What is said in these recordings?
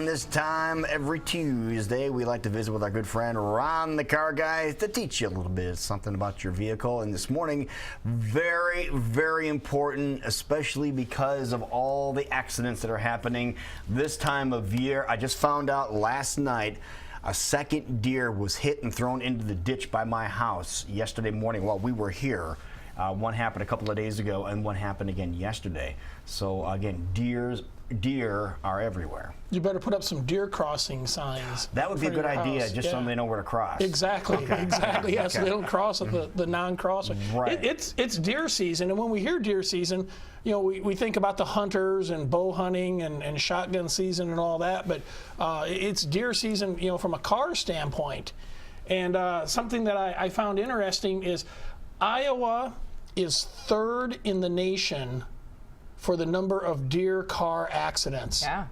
this time every Tuesday, we like to visit with our good friend Ron, the car guy, to teach you a little bit something about your vehicle. And this morning, very, very important, especially because of all the accidents that are happening this time of year. I just found out last night a second deer was hit and thrown into the ditch by my house yesterday morning while we were here. One happened a couple of days ago, and one happened again yesterday. So again, deer are everywhere. You better put up some deer crossing signs. That would be a good idea, just so they know where to cross. Exactly, exactly. Yeah, so they don't cross at the non-crosser. Right. It's deer season, and when we hear deer season, you know, we think about the hunters and bow hunting and shotgun season and all that, but it's deer season, you know, from a car standpoint. And something that I found interesting is Iowa is third in the nation for the number of deer car accidents. Yeah.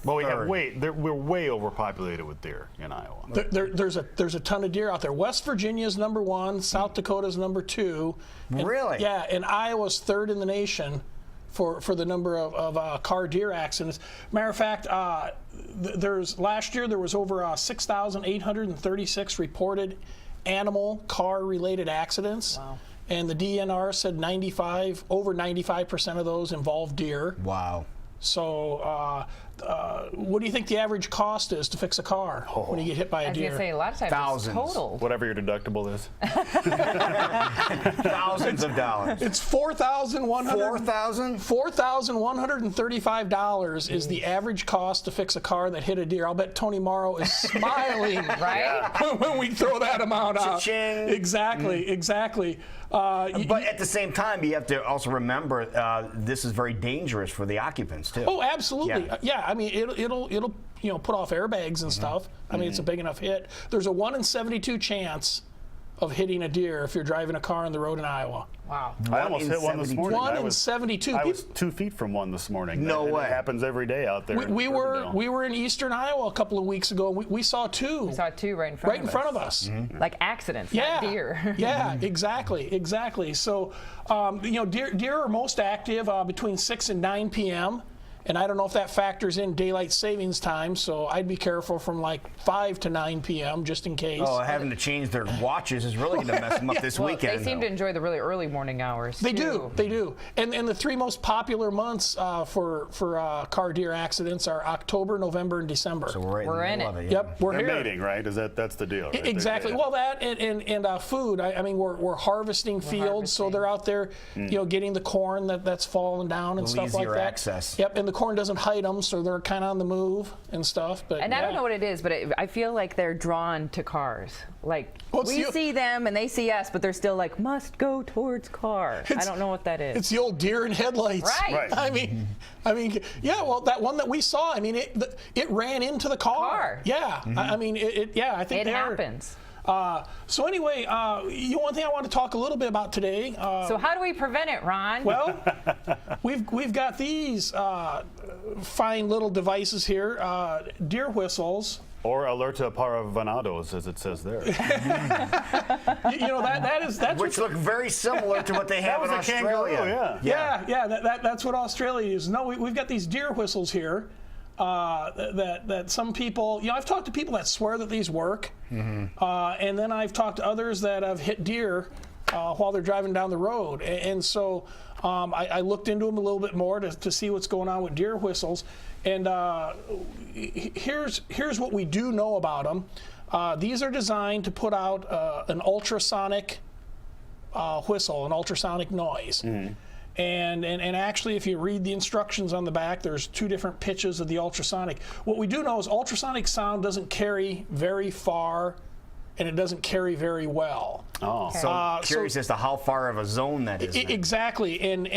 Well, we're way overpopulated with deer in Iowa. There's a ton of deer out there. West Virginia's number one, South Dakota's number two. Really? Yeah, and Iowa's third in the nation for the number of car deer accidents. Matter of fact, last year there was over 6,836 reported animal car related accidents. Wow. And the DNR said over 95% of those involve deer. Wow. So what do you think the average cost is to fix a car when you get hit by a deer? I was going to say, a lot of times Thousands. it's total. Whatever your deductible is. Thousands of dollars. It's $4,135 is the average cost to fix a car that hit a deer. I'll bet Tony Morrow is smiling Right? when we throw that amount out. Cha-ching. Exactly. But at the same time, you have to also remember this is very dangerous for the occupants too. Oh, absolutely. Yeah. I mean, it'll put off airbags and stuff. I mean, it's a big enough hit. There's a 1 in 72 chance of hitting a deer if you're driving a car on the road in Iowa. Wow. I almost hit one this morning. 1 in 72. I was 2 feet from one this morning. No way. It happens every day out there. We were in eastern Iowa a couple of weeks ago, and we saw two. We saw two right in front of us. Like accidents, not deer. Yeah, exactly. So, deer are most active between 6 and 9 p.m., and I don't know if that factors in daylight savings time, so I'd be careful from like 5 to 9 p.m. just in case. Oh, having to change their watches is really going to mess them up this weekend. They seem to enjoy the really early morning hours. They do. And the three most popular months for car deer accidents are October, November, and December. So we're in the middle of it. Yep, we're They're here. mating, right? That's the deal. Right? Exactly. Well, that and food. I mean, we're harvesting fields, so they're out there, getting the corn that's falling down and stuff like that. Easier access. Yep, and the corn doesn't hide them, so they're kind of on the move and stuff. But I don't know what it is, but I feel like they're drawn to cars. Like we see them and they see us, but they're still like must go towards car. I don't know what that is. It's the old deer in headlights. Right. I mean, yeah. Well, that one that we saw. I mean, it ran into the car. Yeah. I mean, I think it happens. So anyway, one thing I want to talk a little bit about today. So how do we prevent it, Ron? Well, we've got these fine little devices here, deer whistles. Or alerta paravanados, as it says there. That's which look very similar to what they have in Australia. Kangaroo, yeah. That's what Australia uses. No, we've got these deer whistles here. That some people, I've talked to people that swear that these work, and then I've talked to others that have hit deer while they're driving down the road, and so I looked into them a little bit more to see what's going on with deer whistles, and here's what we do know about them. These are designed to put out an ultrasonic whistle, an ultrasonic noise. And actually, if you read the instructions on the back, there's 2 different pitches of the ultrasonic. What we do know is ultrasonic sound doesn't carry very far, and it doesn't carry very well. Oh, okay. So curious as to how far of a zone that is. Exactly, and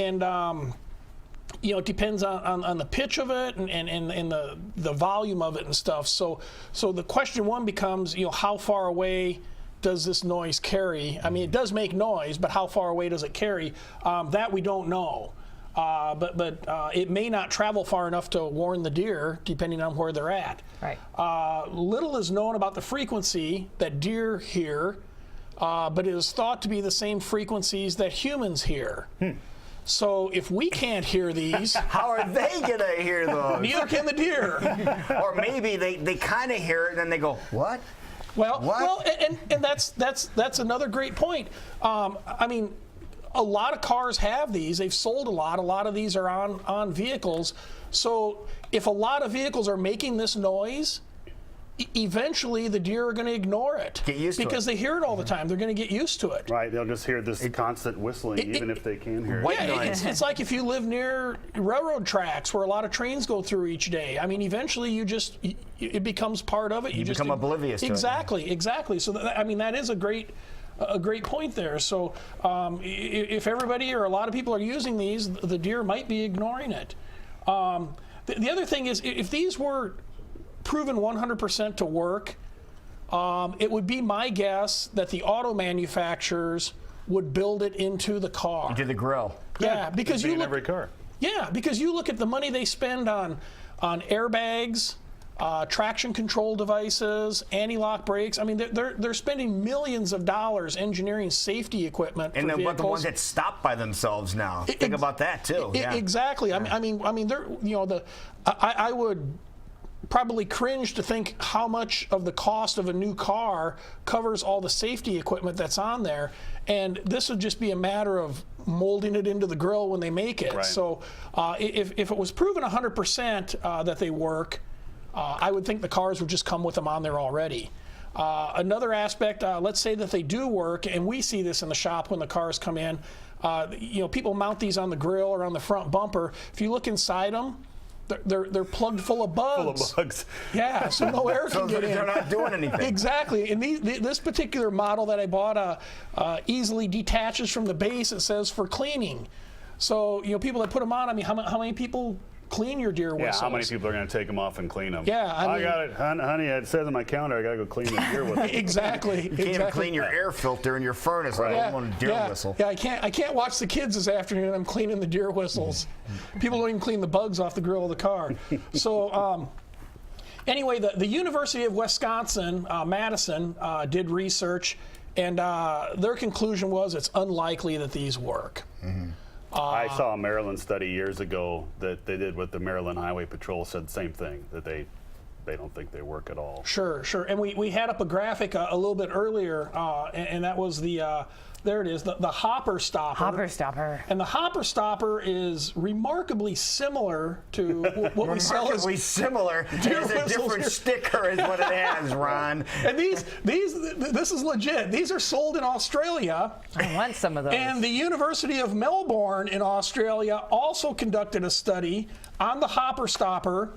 it depends on the pitch of it and the volume of it and stuff. So the question one becomes, how far away does this noise carry? I mean, it does make noise, but how far away does it carry? That we don't know. But it may not travel far enough to warn the deer, depending on where they're at. Right. Little is known about the frequency that deer hear, but it is thought to be the same frequencies that humans hear. So if we can't hear these, how are they gonna hear those? neither can the deer. Or maybe they kind of hear it and then they go, what? Well, and that's another great point. I mean, a lot of cars have these. They've sold a lot. A lot of these are on vehicles. So if a lot of vehicles are making this noise, eventually the deer are going to ignore it. Get used to it. Because they hear it all the time. They're going to get used to it. Right, they'll just hear this constant whistling, even if they can hear it. Yeah, it's like if you live near railroad tracks where a lot of trains go through each day. I mean, eventually it becomes part of it. You become oblivious to it. Exactly. So that is a great point there. So if everybody or a lot of people are using these, the deer might be ignoring it. The other thing is, if these were proven 100% to work, it would be my guess that the auto manufacturers would build it into the car. Into the grill. Yeah, because you look every car. Yeah, because you look at the money they spend on airbags, traction control devices, anti-lock brakes. I mean, they're spending millions of dollars engineering safety equipment and for vehicles. the ones that stop by themselves now. Think about that too. Exactly. Yeah. I mean, they're I would probably cringe to think how much of the cost of a new car covers all the safety equipment that's on there, and this would just be a matter of molding it into the grill when they make it. Right. So if it was proven 100% that they work, I would think the cars would just come with them on there already. Another aspect, let's say that they do work, and we see this in the shop when the cars come in. People mount these on the grill or on the front bumper. If you look inside them, they're plugged full of bugs. Full of bugs. Yeah, so no air can get in. They're not doing anything. Exactly. And this particular model that I bought easily detaches from the base. It says for cleaning. So people that put them on. I mean, how many people clean your deer whistles? Yeah, how many people are going to take them off and clean them? Yeah, I mean, got it, honey. It says on my calendar I got to go clean the deer whistle. Exactly. You can't even clean your air filter in your furnace. Right. I don't want a deer whistle. Yeah, I can't watch the kids this afternoon. I'm cleaning the deer whistles. People don't even clean the bugs off the grill of the car. So anyway, the University of Wisconsin, Madison, did research, and their conclusion was it's unlikely that these work. Mm-hmm. I saw a Maryland study years ago that they did with the Maryland Highway Patrol, said the same thing, that they don't think they work at all. Sure. And we had up a graphic a little bit earlier, and that was there it is, the hopper stopper. Hopper stopper. And the hopper stopper is remarkably similar to what we sell as remarkably similar. It's a different sticker is what it has, Ron. And this is legit. These are sold in Australia. I want some of those. And the University of Melbourne in Australia also conducted a study on the hopper stopper,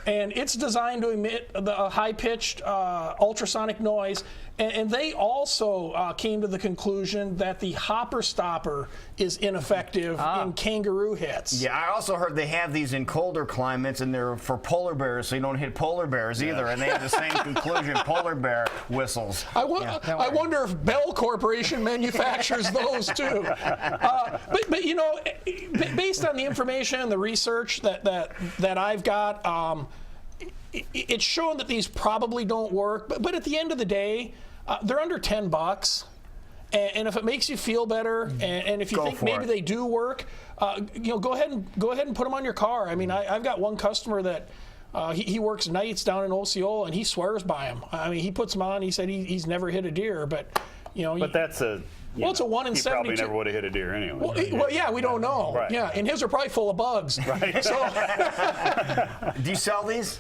and it's designed to emit a high-pitched ultrasonic noise. And they also came to the conclusion that the hopper stopper is ineffective in kangaroo hits. Yeah, I also heard they have these in colder climates, and they're for polar bears, so you don't hit polar bears either. And they have the same conclusion: polar bear whistles. I wonder if Bell Corporation manufactures those too. But based on the information and the research that I've got, it's shown that these probably don't work. But at the end of the day, they're under $10, and if it makes you feel better, and if you think maybe they do work, go ahead and put them on your car. I mean, I've got one customer that he works nights down in Osceola, and he swears by them. I mean, he puts them on. He said he's never hit a deer, but But that's a. It's a 1 in 72. He probably never would have hit a deer anyway. Well, yeah, we don't know. Right. Yeah, and his are probably full of bugs. Right. So, do you sell these?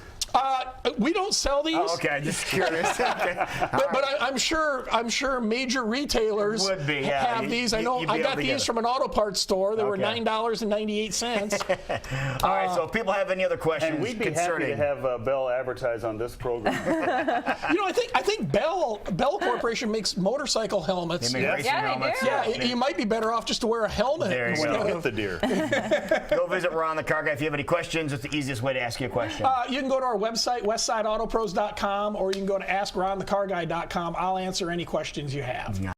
We don't sell these. Oh, okay, just curious. Okay. But I'm sure major retailers would be, have these. I know I got these from an auto parts store. They were $9.98. All right. So if people have any other questions, and we'd be happy to have Bell advertise on this program. I think Bell Corporation makes motorcycle helmets. They make racing helmets. Yeah, you might be better off just to wear a helmet. There you go. Hit the deer. Go visit Ron the Car Guy. If you have any questions, it's the easiest way to ask you a question. You can go to our website, westsideautopros.com, or you can go to askronthecarguy.com. I'll answer any questions you have.